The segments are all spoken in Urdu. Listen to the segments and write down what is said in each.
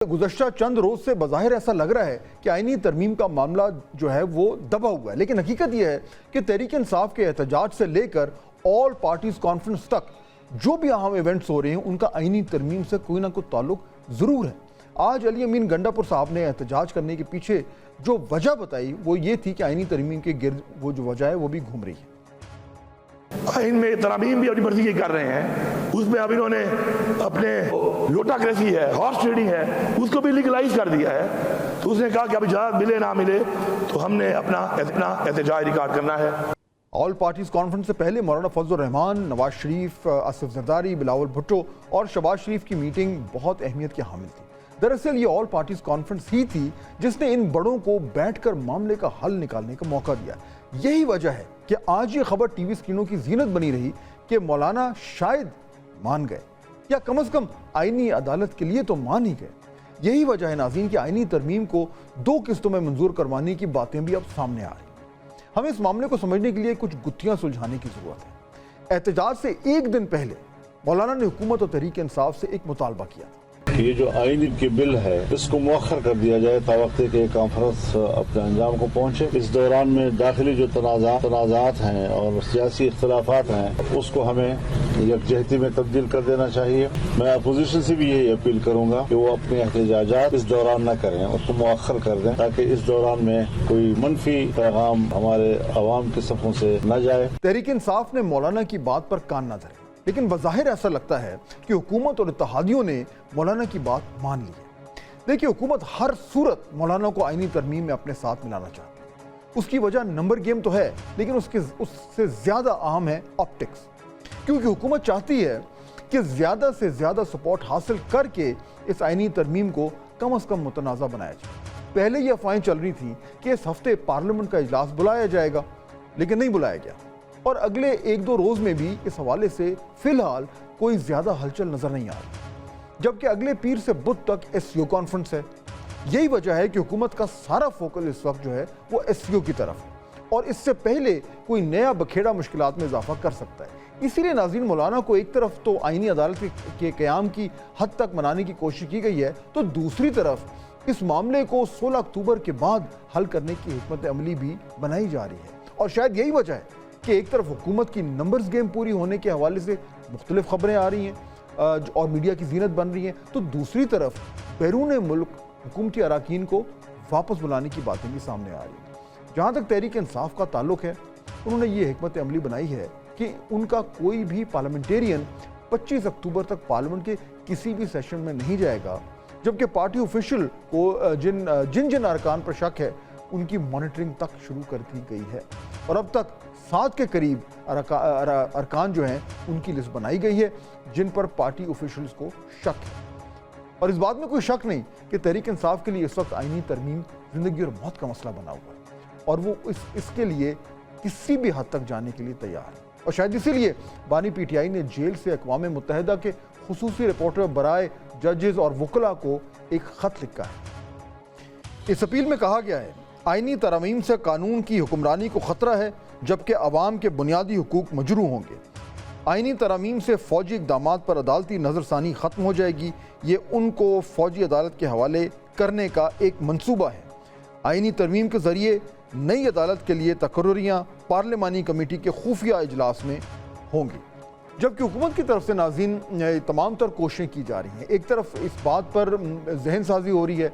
گزشتہ چند روز سے بظاہر ایسا لگ رہا ہے کہ آئینی ترمیم کا معاملہ جو ہے وہ دبا ہوا ہے، لیکن حقیقت یہ ہے کہ تحریک انصاف کے احتجاج سے لے کر آل پارٹیز کانفرنس تک جو بھی اہم ایونٹس ہو رہے ہیں ان کا آئینی ترمیم سے کوئی نہ کوئی تعلق ضرور ہے۔ آج علی امین گنڈا پور صاحب نے احتجاج کرنے کے پیچھے جو وجہ بتائی وہ یہ تھی کہ آئینی ترمیم کے گرد وہ جو وجہ ہے وہ بھی گھوم رہی ہے۔ آئین میں ترامیم بھی اپنی مرضی کی کر رہے ہیں، اس میں اب انہوں نے اپنے لوٹاکریسی ہے، ہارس ٹریڈنگ ہے، اس کو بھی لیگلائز کر دیا ہے۔ تو اس نے کہا کہ اب اجازت ملے نہ ملے تو ہم نے اپنا احتجاج ریکارڈ کرنا ہے۔ آل پارٹیز کانفرنس سے پہلے مولانا فضل الرحمان، نواز شریف، آصف زرداری، بلاول بھٹو اور شہباز شریف کی میٹنگ بہت اہمیت کی حامل تھی۔ دراصل یہ آل پارٹیز کانفرنس ہی تھی جس نے ان بڑوں کو بیٹھ کر معاملے کا حل نکالنے کا موقع دیا۔ یہی وجہ ہے کہ آج یہ خبر ٹی وی اسکرینوں کی زینت بنی رہی کہ مولانا شاید مان گئے یا کم از کم آئینی عدالت کے لیے تو مان ہی گئے۔ یہی وجہ ہے ناظرین کہ آئینی ترمیم کو 2 قسطوں میں منظور کروانے کی باتیں بھی اب سامنے آ رہی ہیں۔ ہمیں اس معاملے کو سمجھنے کے لیے کچھ گتھیاں سلجھانے کی ضرورت ہے۔ احتجاج سے ایک دن پہلے مولانا نے حکومت اور تحریک انصاف سے ایک مطالبہ کیا تھا۔ یہ جو آئین کی بل ہے اس کو مؤخر کر دیا جائے تاوقتے کہ کانفرنس اپنے انجام کو پہنچے۔ اس دوران میں داخلی جو تنازعات ہیں اور سیاسی اختلافات ہیں اس کو ہمیں یکجہتی میں تبدیل کر دینا چاہیے۔ میں اپوزیشن سے بھی یہی اپیل کروں گا کہ وہ اپنے احتجاجات اس دوران نہ کریں، اس کو مؤخر کر دیں تاکہ اس دوران میں کوئی منفی پیغام ہمارے عوام کے صفوں سے نہ جائے۔ تحریک انصاف نے مولانا کی بات پر کان نہ دھرے، لیکن بظاہر ایسا لگتا ہے کہ حکومت اور اتحادیوں نے مولانا کی بات مان لی ہے۔ دیکھیے، حکومت ہر صورت مولانا کو آئینی ترمیم میں اپنے ساتھ ملانا چاہتی ہے۔ اس کی وجہ نمبر گیم تو ہے، لیکن اس سے زیادہ اہم ہے آپٹکس، کیونکہ حکومت چاہتی ہے کہ زیادہ سے زیادہ سپورٹ حاصل کر کے اس آئینی ترمیم کو کم از کم متنازع بنایا جائے۔ پہلے یہ افواہیں چل رہی تھیں کہ اس ہفتے پارلیمنٹ کا اجلاس بلایا جائے گا، لیکن نہیں بلایا گیا، اور اگلے 1-2 روز میں بھی اس حوالے سے فی الحال کوئی زیادہ ہلچل نظر نہیں آ رہی، جبکہ اگلے پیر سے بدھ تک SCO کانفرنس ہے۔ یہی وجہ ہے کہ حکومت کا سارا فوکس اس وقت جو ہے وہ SCO کی طرف ہے، اور اس سے پہلے کوئی نیا بکھیڑا مشکلات میں اضافہ کر سکتا ہے۔ اسی لیے ناظرین، مولانا کو ایک طرف تو آئینی عدالت کے قیام کی حد تک منانے کی کوشش کی گئی ہے، تو دوسری طرف اس معاملے کو 16 اکتوبر کے بعد حل کرنے کی حکمت عملی بھی بنائی جا رہی ہے۔ اور شاید یہی وجہ ہے کہ ایک طرف حکومت کی نمبرز گیم پوری ہونے کے حوالے سے مختلف خبریں آ رہی ہیں اور میڈیا کی زینت بن رہی ہیں، تو دوسری طرف بیرون ملک حکومتی اراکین کو واپس بلانے کی باتیں بھی سامنے آ رہی ہیں۔ جہاں تک تحریک انصاف کا تعلق ہے، انہوں نے یہ حکمت عملی بنائی ہے کہ ان کا کوئی بھی پارلیمنٹیرین 25 اکتوبر تک پارلیمنٹ کے کسی بھی سیشن میں نہیں جائے گا، جبکہ پارٹی آفیشل کو جن ارکان پر شک ہے ان کی مانیٹرنگ تک شروع کر دی گئی ہے، اور اب تک 7 کے قریب ارکان جو ہیں ان کی لسٹ بنائی گئی ہے جن پر پارٹی آفیشلز کو شک ہے۔ اور اس بات میں کوئی شک نہیں کہ تحریک انصاف کے لیے اس وقت آئینی ترمیم زندگی اور موت کا مسئلہ بنا ہوا ہے، اور وہ اس کے لیے کسی بھی حد تک جانے کے لیے تیار ہے۔ اور شاید اسی لیے بانی PTI نے جیل سے اقوام متحدہ کے خصوصی رپورٹر برائے ججز اور وکلاء کو ایک خط لکھا ہے۔ اس اپیل میں کہا گیا ہے، آئینی ترامیم سے قانون کی حکمرانی کو خطرہ ہے، جبکہ عوام کے بنیادی حقوق مجروح ہوں گے۔ آئینی ترامیم سے فوجی اقدامات پر عدالتی نظر ثانی ختم ہو جائے گی، یہ ان کو فوجی عدالت کے حوالے کرنے کا ایک منصوبہ ہے۔ آئینی ترمیم کے ذریعے نئی عدالت کے لیے تقرریاں پارلیمانی کمیٹی کے خفیہ اجلاس میں ہوں گی، جبکہ حکومت کی طرف سے ناظرین تمام تر کوششیں کی جا رہی ہیں۔ ایک طرف اس بات پر ذہن سازی ہو رہی ہے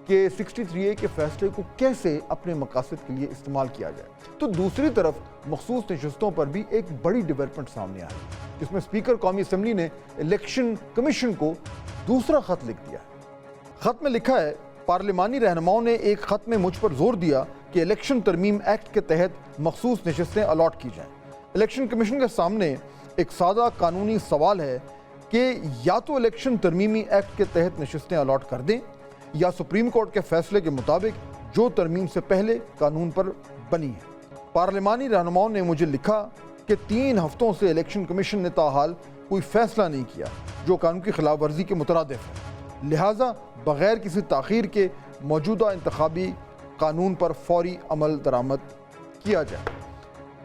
کہ 63A کے فیصلے کو کیسے اپنے مقاصد کے لیے استعمال کیا جائے، تو دوسری طرف مخصوص نشستوں پر بھی ایک بڑی ڈیولپمنٹ سامنے آئی، جس میں اسپیکر قومی اسمبلی نے الیکشن کمیشن کو دوسرا خط لکھ دیا ہے۔ خط میں لکھا ہے، پارلیمانی رہنماؤں نے ایک خط میں مجھ پر زور دیا کہ الیکشن ترمیم ایکٹ کے تحت مخصوص نشستیں الاٹ کی جائیں۔ الیکشن کمیشن کے سامنے ایک سادہ قانونی سوال ہے کہ یا تو الیکشن ترمیمی ایکٹ کے تحت نشستیں الاٹ کر دیں، یا سپریم کورٹ کے فیصلے کے مطابق جو ترمیم سے پہلے قانون پر بنی ہے۔ پارلیمانی رہنماؤں نے مجھے لکھا کہ 3 ہفتوں سے الیکشن کمیشن نے تاحال کوئی فیصلہ نہیں کیا جو قانون کی خلاف ورزی کے مترادف ہے، لہٰذا بغیر کسی تاخیر کے موجودہ انتخابی قانون پر فوری عمل درآمد کیا جائے۔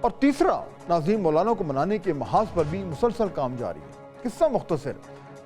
اور تیسرا، ناظرین، مولانا کو منانے کے محاذ پر بھی مسلسل کام جاری ہے۔ قصہ مختصر،